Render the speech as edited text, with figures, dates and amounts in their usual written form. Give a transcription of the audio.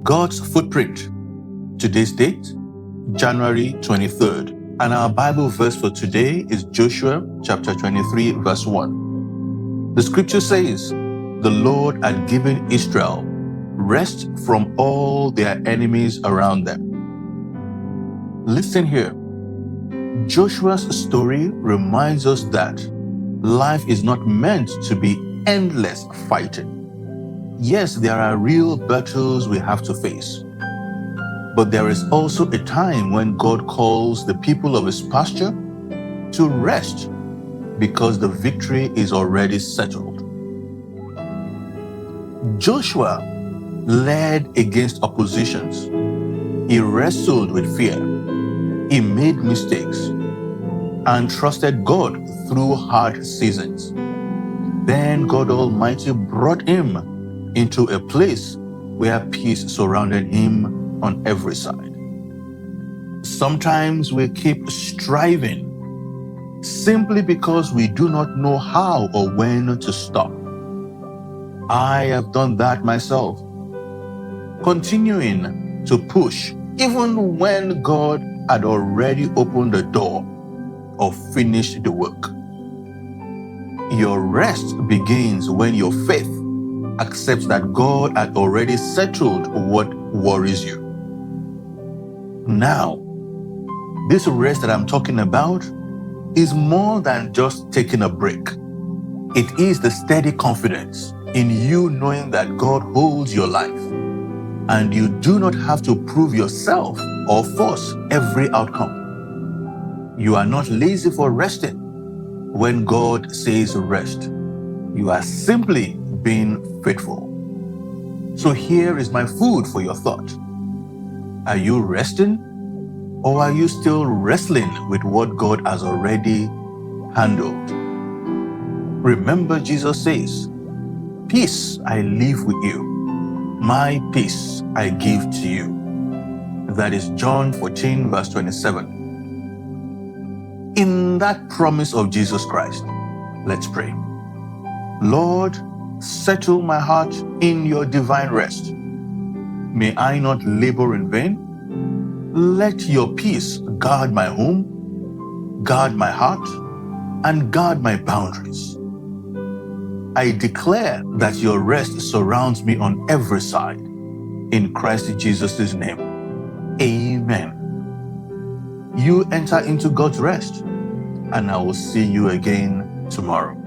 God's footprint. Today's date, January 23rd. And our Bible verse for today is Joshua chapter 23, verse 1. The scripture says, "The Lord had given Israel rest from all their enemies around them." Listen here. Joshua's story reminds us that life is not meant to be endless fighting. Yes, there are real battles we have to face. But there is also a time when God calls the people of his pasture to rest because the victory is already settled. Joshua led against oppositions. He wrestled with fear. He made mistakes and trusted God through hard seasons. Then God Almighty brought him into a place where peace surrounded him on every side. Sometimes we keep striving simply because we do not know how or when to stop. I have done that myself, continuing to push even when God had already opened the door or finished the work. Your rest begins when your faith accepts that God had already settled what worries you. Now, this rest that I'm talking about is more than just taking a break. It is the steady confidence in you knowing that God holds your life, and you do not have to prove yourself or force every outcome. You are not lazy for resting when God says rest. You are simply being faithful. So here is my food for your thought. Are you resting, or are you still wrestling with what God has already handled? Remember, Jesus says, "Peace I leave with you. My peace I give to you." That is John 14, verse 27. In that promise of Jesus Christ, let's pray. Lord, settle my heart in your divine rest. May I not labor in vain. Let your peace guard my home, guard my heart, and guard my boundaries. I declare that your rest surrounds me on every side. In Christ Jesus' name, amen. You enter into God's rest, and I will see you again tomorrow.